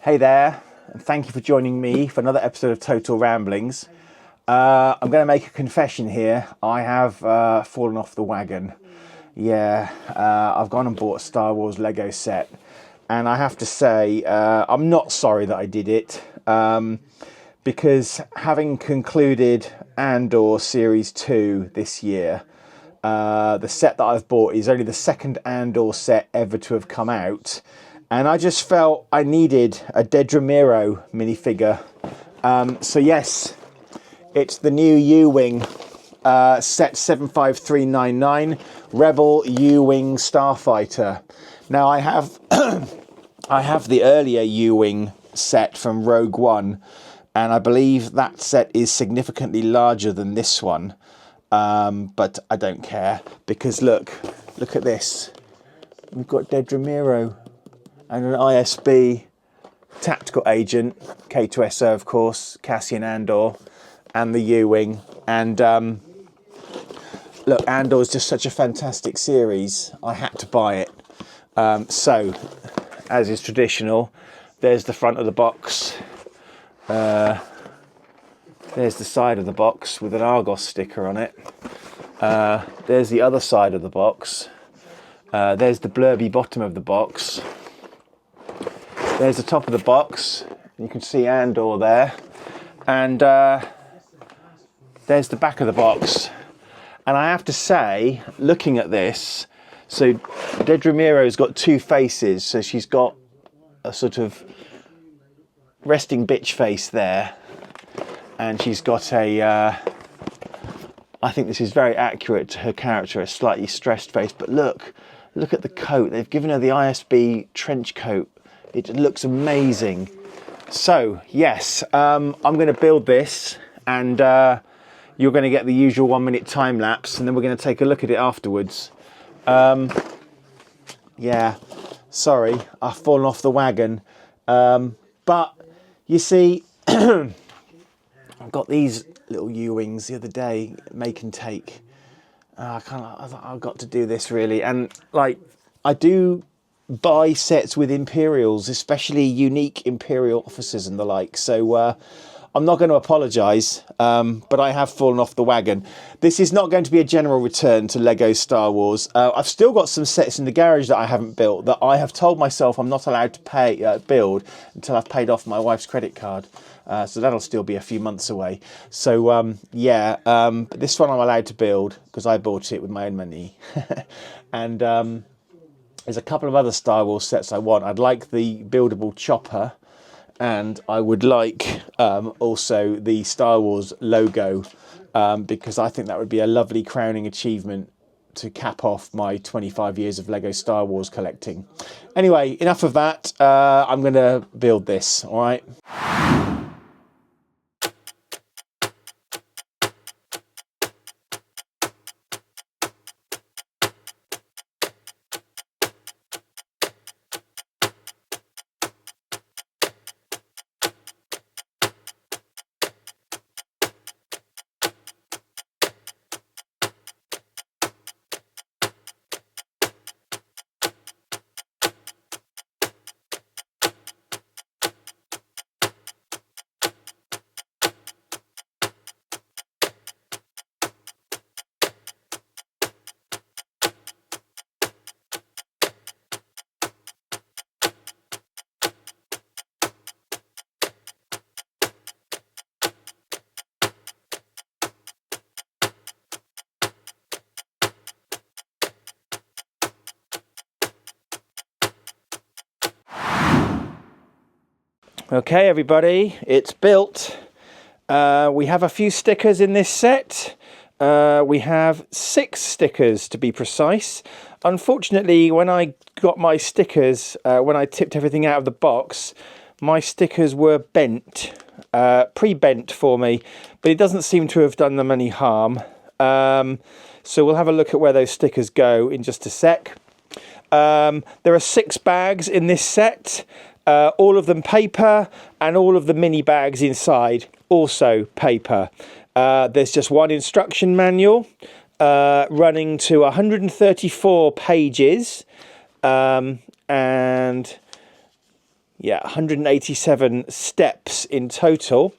Hey there, and thank you for joining me for another episode of Total Ramblings. I'm going to make a confession here. I have fallen off the wagon. Yeah, I've gone and bought a Star Wars Lego set, and I have to say, I'm not sorry that I did it, because having concluded Andor Series 2 this year, the set that I've bought is only the second Andor set ever to have come out. And I just felt I needed a Dedra Meero minifigure. So yes, it's the new U-Wing set 75399 Rebel U-Wing-Starfighter. Now I have I have the earlier U-Wing set from Rogue One, and I believe that set is significantly larger than this one. But I don't care, because look at this. We've got Dedra Meero and an ISB tactical agent, K2SO of course, Cassian Andor, and the U-Wing. And look, Andor is just such a fantastic series, I had to buy it. So, as is traditional, there's the front of the box. There's the side of the box with an Argos sticker on it. There's the other side of the box. There's the blurby bottom of the box. There's the top of the box. You can see Andor there. And there's the back of the box. And I have to say, looking at this, so Dedra Meero's got two faces. So she's got a sort of resting bitch face there. And she's got a, I think this is very accurate to her character, a slightly stressed face. But look at the coat. They've given her the ISB trench coat. It looks amazing. So, yes, I'm going to build this, and you're going to get the usual 1 minute time lapse, and then we're going to take a look at it afterwards. Yeah, sorry, I've fallen off the wagon. But, you see, I got these little U-Wings the other day, make and take. I've got to do this really, and like I do buy sets with Imperials, especially unique Imperial officers and the like. So I'm not going to apologise, but I have fallen off the wagon. This is not going to be a general return to Lego Star Wars. I've still got some sets in the garage that I haven't built that I have told myself I'm not allowed to build until I've paid off my wife's credit card. So that'll still be a few months away. So but this one I'm allowed to build because I bought it with my own money. And there's a couple of other Star Wars sets I want. I'd like the buildable chopper, and I would like also the Star Wars logo, because I think that would be a lovely crowning achievement to cap off my 25 years of Lego Star Wars collecting. Anyway, enough of that. I'm going to build this, all right? Okay, everybody, it's built. We have a few stickers in this set. We have 6 stickers to be precise. Unfortunately, when I got my stickers, when I tipped everything out of the box, my stickers were bent, pre-bent for me, but it doesn't seem to have done them any harm. So we'll have a look at where those stickers go in just a sec. There are 6 bags in this set. All of them paper, and all of the mini bags inside also paper. There's just one instruction manual running to 134 pages, and Yeah, 187 steps in total.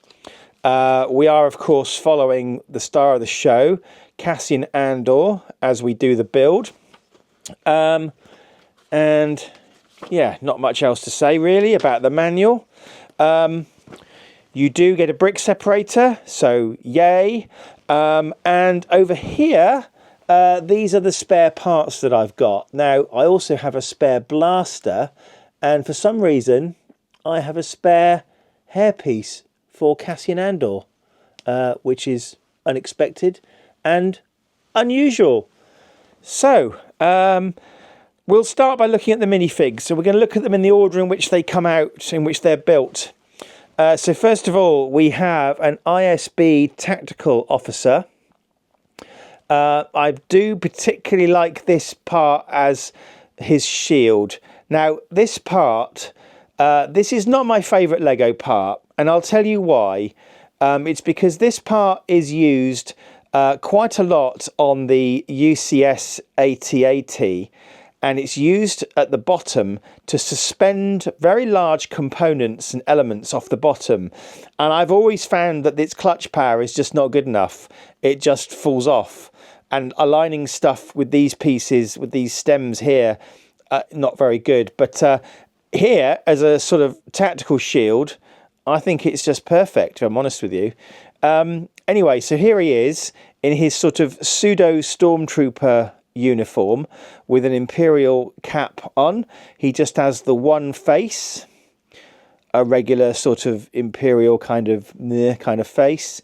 We are, of course, following the star of the show, Cassian Andor, as we do the build. And yeah, not much else to say really about the manual. You do get a brick separator, so yay. And over here, these are the spare parts that I've got. Now, I also have a spare blaster, and for some reason, I have a spare hairpiece for Cassian Andor, which is unexpected and unusual. So, we'll start by looking at the minifigs. So we're going to look at them in the order in which they come out, in which they're built. So first of all, we have an ISB tactical officer. I do particularly like this part as his shield. Now, this part, this is not my favourite Lego part, and I'll tell you why. It's because this part is used quite a lot on the UCS AT-AT, and it's used at the bottom to suspend very large components and elements off the bottom. And I've always found that its clutch power is just not good enough. It just falls off. And aligning stuff with these pieces, with these stems here, not very good. But here, as a sort of tactical shield, I think it's just perfect, if I'm honest with you. Anyway, so here he is in his sort of pseudo stormtrooper uniform with an Imperial cap on. He just has the one face, a regular sort of Imperial kind of face.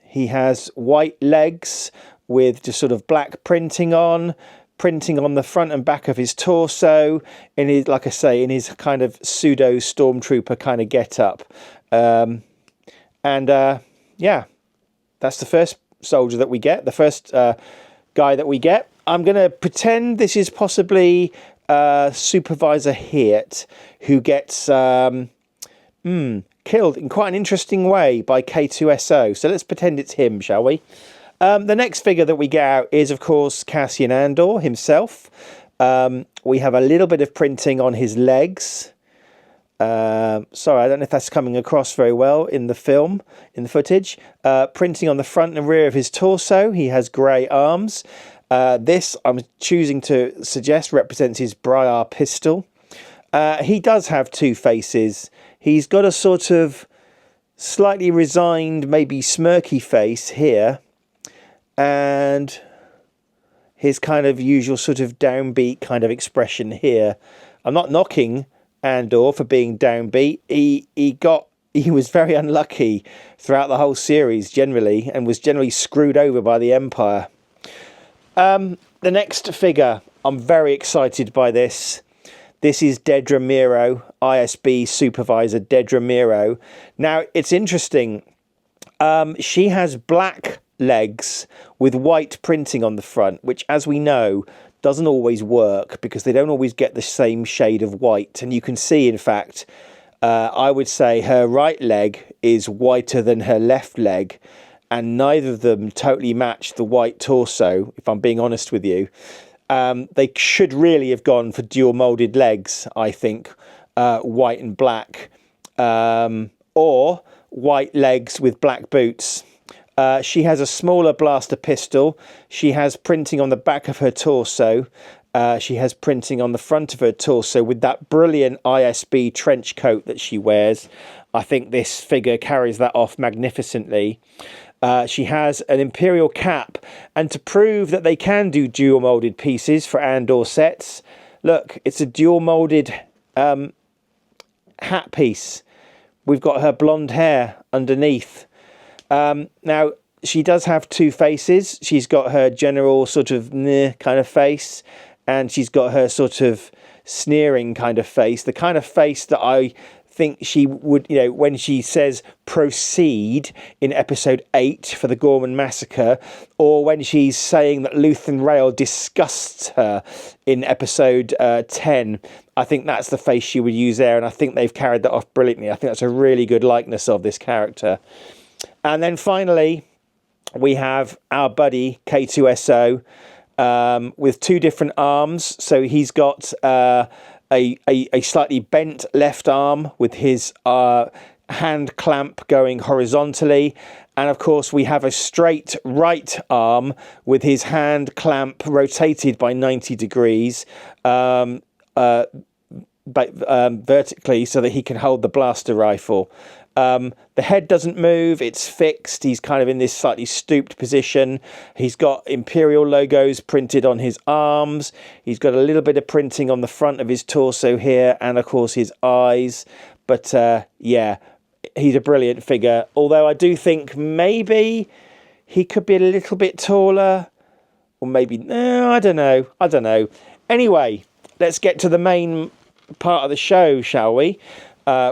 He has white legs with just sort of black printing on the front and back of his torso, in his, like I say, in his kind of pseudo stormtrooper kind of get-up. Yeah, that's the first soldier that we get, the first guy that we get. I'm going to pretend this is possibly Supervisor Hirt, who gets killed in quite an interesting way by K2SO. So let's pretend it's him, shall we? The next figure that we get out is, of course, Cassian Andor himself. We have a little bit of printing on his legs. Sorry, I don't know if that's coming across very well in the film, in the footage. Printing on the front and rear of his torso. He has grey arms. This, I'm choosing to suggest, represents his Briar pistol. He does have two faces. He's got a sort of slightly resigned, maybe smirky face here, and his kind of usual sort of downbeat kind of expression here. I'm not knocking Andor for being downbeat. He was very unlucky throughout the whole series generally, and was generally screwed over by the Empire. The next figure, I'm very excited by this. This is Dedra Meero, ISB Supervisor Dedra Meero. Now, it's interesting. She has black legs with white printing on the front, which, as we know, doesn't always work because they don't always get the same shade of white. And you can see, in fact, I would say her right leg is whiter than her left leg, and neither of them totally match the white torso, if I'm being honest with you. They should really have gone for dual molded legs, I think, white and black, or white legs with black boots. She has a smaller blaster pistol. She has printing on the back of her torso. She has printing on the front of her torso with that brilliant ISB trench coat that she wears. I think this figure carries that off magnificently. She has an Imperial cap, and to prove that they can do dual molded pieces for Andor sets, look, it's a dual molded hat piece. We've got her blonde hair underneath. Now, she does have two faces. She's got her general sort of kind of face, and she's got her sort of sneering kind of face, the kind of face that I think she would, you know, when she says proceed in episode 8 for the Gorman massacre, or when she's saying that Luthen Rail disgusts her in episode 10. I think that's the face she would use there, and I think they've carried that off brilliantly. I think that's a really good likeness of this character. And then finally, we have our buddy K2SO with two different arms. So he's got a slightly bent left arm with his hand clamp going horizontally, and of course we have a straight right arm with his hand clamp rotated by 90 degrees vertically so that he can hold the blaster rifle. The head doesn't move, it's fixed. He's kind of in this slightly stooped position. He's got Imperial logos printed on his arms. He's got a little bit of printing on the front of his torso here, and of course his eyes. But yeah, he's a brilliant figure. Although I do think maybe he could be a little bit taller. Or maybe, no, I don't know. Anyway, let's get to the main part of the show, shall we?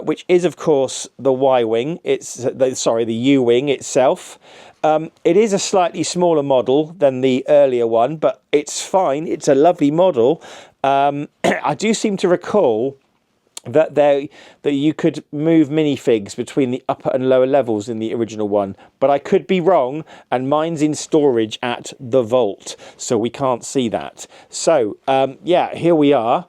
Which is, of course, the Y-Wing. The U-Wing itself. It is a slightly smaller model than the earlier one, but it's fine. It's a lovely model. I do seem to recall that you could move minifigs between the upper and lower levels in the original one, but I could be wrong, and mine's in storage at the vault, so we can't see that. So yeah, here we are.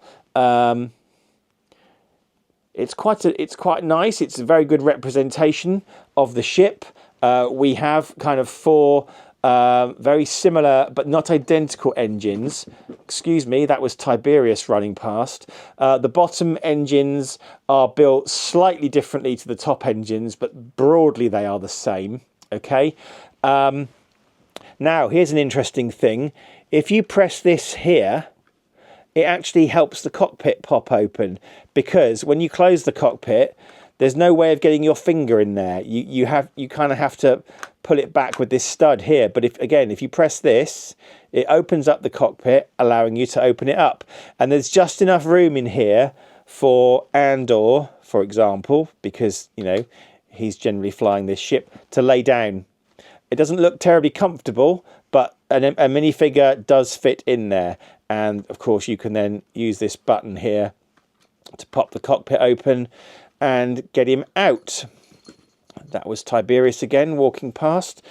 It's quite nice. It's a very good representation of the ship. We have kind of 4 very similar but not identical engines. Excuse me, that was Tiberius running past. The bottom engines are built slightly differently to the top engines, but broadly they are the same. Okay. Now, here's an interesting thing. If you press this here, it actually helps the cockpit pop open, because when you close the cockpit, there's no way of getting your finger in there. You kind of have to pull it back with this stud here. But if you press this, it opens up the cockpit, allowing you to open it up. And there's just enough room in here for Andor, for example, because, you know, he's generally flying this ship, to lay down. It doesn't look terribly comfortable, but a minifigure does fit in there. And of course you can then use this button here to pop the cockpit open and get him out. That was Tiberius again, walking past.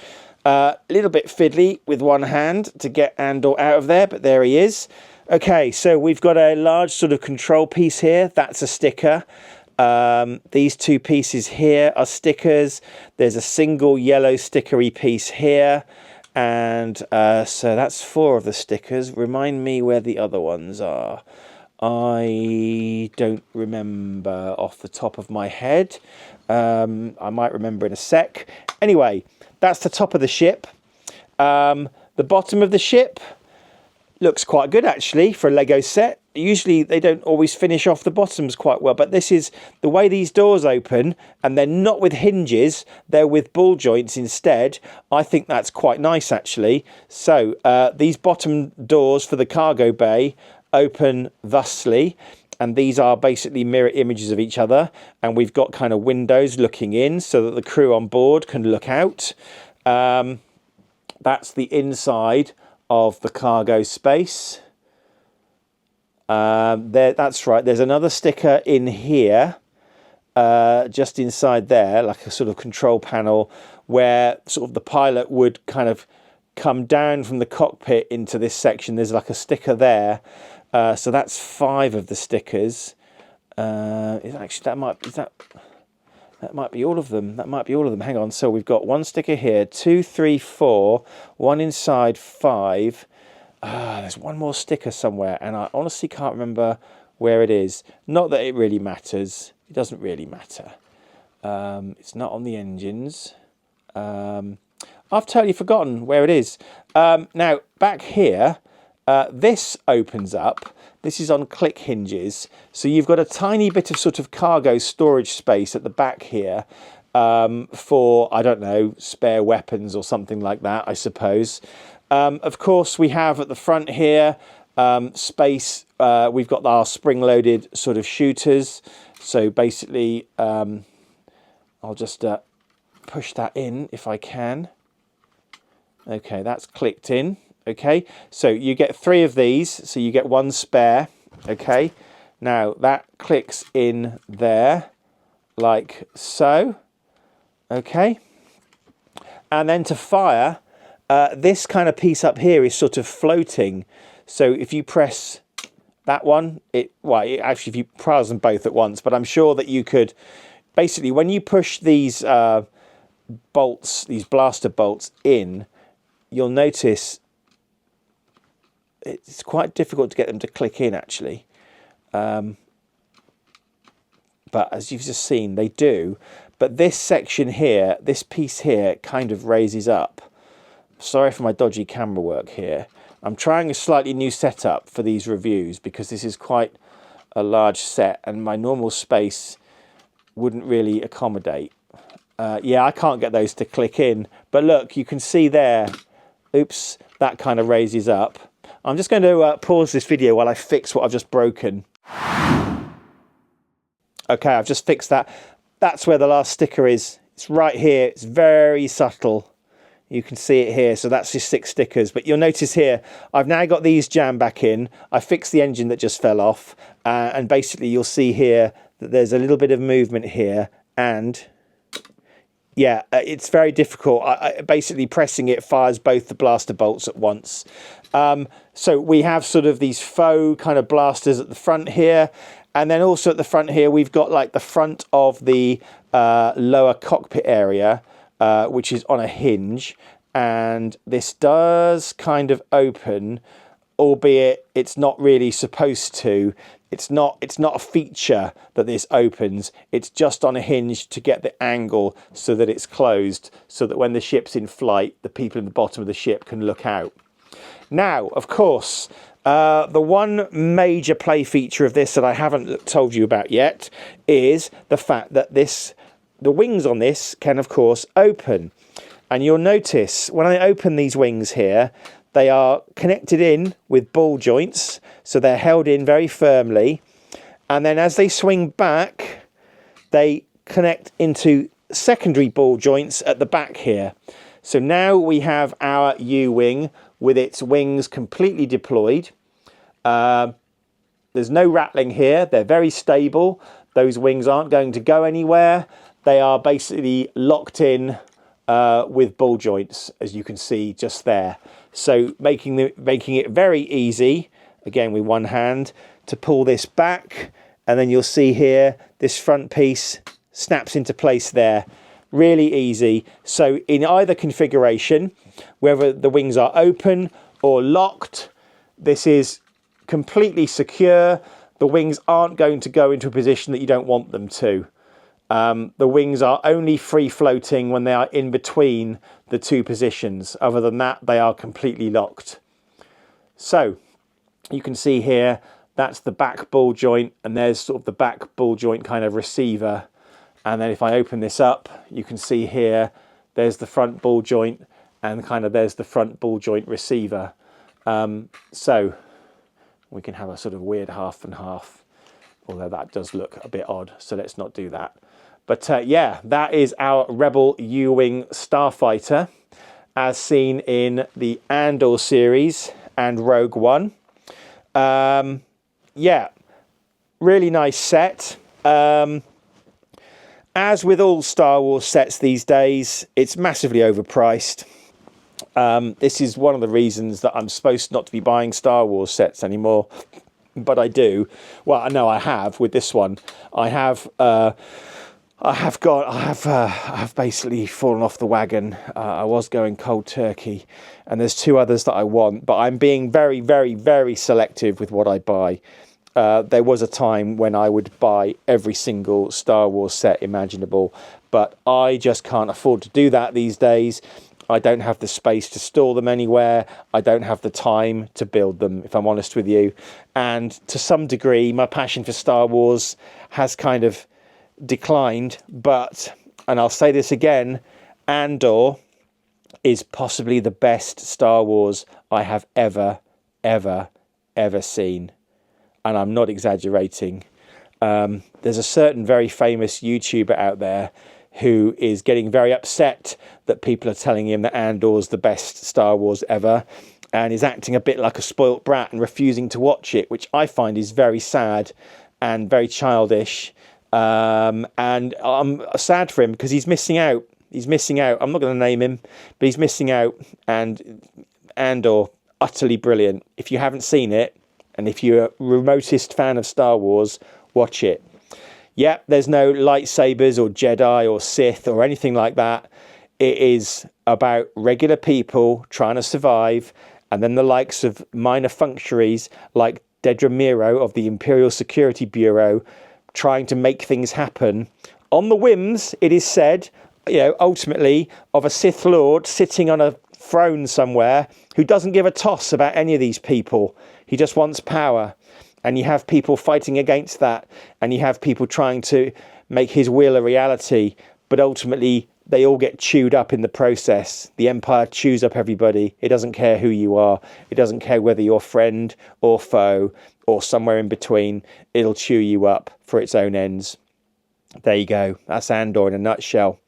A little bit fiddly with one hand to get Andor out of there, but there he is. Okay, so we've got a large sort of control piece here. That's a sticker. These 2 pieces here are stickers. There's a single yellow stickery piece here. And so that's 4 of the stickers. Remind me where the other ones are. I don't remember off the top of my head. I might remember in a sec. Anyway, that's the top of the ship. The bottom of the ship looks quite good, actually, for a Lego set. Usually they don't always finish off the bottoms quite well, but this is the way these doors open, and they're not with hinges, they're with ball joints instead. I think that's quite nice, actually. So these bottom doors for the cargo bay open thusly, and these are basically mirror images of each other, and we've got kind of windows looking in so that the crew on board can look out. That's the inside of the cargo space. That's right, there's another sticker in here, just inside there, like a sort of control panel, where sort of the pilot would kind of come down from the cockpit into this section. There's like a sticker there. So that's 5 of the stickers. That might be all of them. That might be all of them. Hang on. So we've got 1 sticker here, 2, 3, 4, 1 inside, 5. There's 1 more sticker somewhere, and I honestly can't remember where it is. Not that it really matters. It doesn't really matter. It's not on the engines. I've totally forgotten where it is. Now, back here, this opens up. This is on click hinges. So you've got a tiny bit of sort of cargo storage space at the back here for, I don't know, spare weapons or something like that, I suppose. Of course, we have at the front here space. We've got our spring-loaded sort of shooters. So basically, I'll just push that in if I can. Okay, that's clicked in. Okay, so you get 3 of these, so you get 1 spare. Okay, now that clicks in there like so. Okay, and then to fire, this kind of piece up here is sort of floating. So if you press that one, actually, if you prise them both at once, but I'm sure that you could, basically, when you push these bolts, these blaster bolts in, you'll notice it's quite difficult to get them to click in, actually. But as you've just seen, they do. But this section here, this piece here, kind of raises up. Sorry for my dodgy camera work here. I'm trying a slightly new setup for these reviews because this is quite a large set and my normal space wouldn't really accommodate. Yeah, I can't get those to click in. But look, you can see there, oops, that kind of raises up. I'm just going to pause this video while I fix what I've just broken. Okay, I've just fixed that. That's where the last sticker is. It's right here. It's very subtle. You can see it here. So that's just 6 stickers. But you'll notice here, I've now got these jammed back in. I fixed the engine that just fell off. And basically you'll see here that there's a little bit of movement here. And yeah, it's very difficult. Basically pressing it fires both the blaster bolts at once. So we have sort of these faux kind of blasters at the front here. And then also at the front here, we've got like the front of the lower cockpit area, which is on a hinge. And this does kind of open, albeit it's not really supposed to. It's not a feature that this opens. It's just on a hinge to get the angle so that it's closed, so that when the ship's in flight, the people in the bottom of the ship can look out. Now, of course, the one major play feature of this that I haven't told you about yet is the fact that the wings on this can, of course, open. And you'll notice when I open these wings here, they are connected in with ball joints, so they're held in very firmly. And then as they swing back, they connect into secondary ball joints at the back here. So now we have our U-Wing with its wings completely deployed. There's no rattling here. They're very stable. Those wings aren't going to go anywhere. They are basically locked in with ball joints, as you can see just there. So making it very easy, again with one hand, to pull this back. And then you'll see here, this front piece snaps into place there. Really easy. So in either configuration, whether the wings are open or locked, this is completely secure. The wings aren't going to go into a position that you don't want them to. The wings are only free floating when they are in between the two positions. Other than that, they are completely locked. So you can see here, that's the back ball joint, and there's sort of the back ball joint kind of receiver. And then if I open this up, you can see here, there's the front ball joint, and kind of there's the front ball joint receiver. So we can have a sort of weird half and half, although that does look a bit odd, so let's not do that. But yeah, that is our Rebel U-Wing-Starfighter as seen in the Andor series and Rogue One. Yeah, really nice set. As with all Star Wars sets these days, it's massively overpriced. This is one of the reasons that I'm supposed not to be buying Star Wars sets anymore, but I do. Well, no, I have with this one. I have basically fallen off the wagon. I was going cold turkey, and there's 2 others that I want, but I'm being very, very, very selective with what I buy. There was a time when I would buy every single Star Wars set imaginable, but I just can't afford to do that these days. I don't have the space to store them anywhere. I don't have the time to build them, if I'm honest with you. And to some degree, my passion for Star Wars has kind of declined. But, and I'll say this again, Andor is possibly the best Star Wars I have ever seen. And I'm not exaggerating. There's a certain very famous YouTuber out there who is getting very upset that people are telling him that Andor's the best Star Wars ever, and is acting a bit like a spoilt brat and refusing to watch it, which I find is very sad and very childish. And I'm sad for him because he's missing out. He's missing out. I'm not going to name him, but he's missing out. And Andor, utterly brilliant. If you haven't seen it, And if you're a remotest fan of Star Wars, watch it. Yeah, there's no lightsabers or Jedi or Sith or anything like that. It is about regular people trying to survive, and then the likes of minor functionaries like Dedra Meero of the Imperial Security Bureau trying to make things happen on the whims, it is said, ultimately, of a Sith Lord sitting on a throne somewhere who doesn't give a toss about any of these people. He just wants power. And you have people fighting against that, and you have people trying to make his will a reality, but ultimately they all get chewed up in the process. The Empire chews up everybody. It doesn't care who you are. It doesn't care whether you're friend or foe or somewhere in between. It'll chew you up for its own ends. There you go. That's Andor in a nutshell.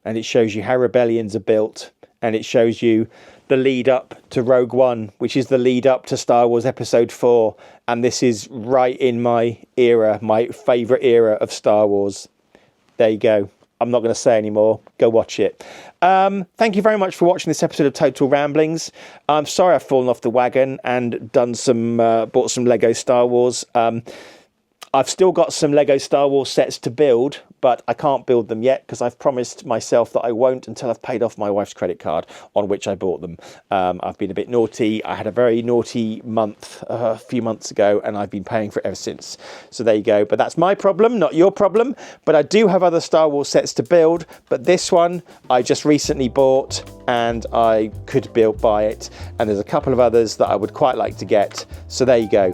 And it shows you how rebellions are built, and it shows you the lead up to Rogue One, which is the lead up to Star Wars Episode 4. And this is right in my era, my favourite era of Star Wars. There you go. I'm not going to say any more. Go watch it. Thank you very much for watching this episode of Total Ramblings. I'm sorry I've fallen off the wagon and bought some Lego Star Wars. I've still got some Lego Star Wars sets to build, but I can't build them yet because I've promised myself that I won't until I've paid off my wife's credit card on which I bought them. I've been a bit naughty. I had a very naughty month a few months ago, and I've been paying for it ever since. So there you go. But that's my problem, not your problem. But I do have other Star Wars sets to build. But this one I just recently bought, and I could buy it. And there's a couple of others that I would quite like to get. So there you go.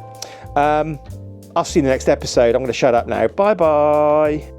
I'll see you in the next episode. I'm going to shut up now. Bye-bye.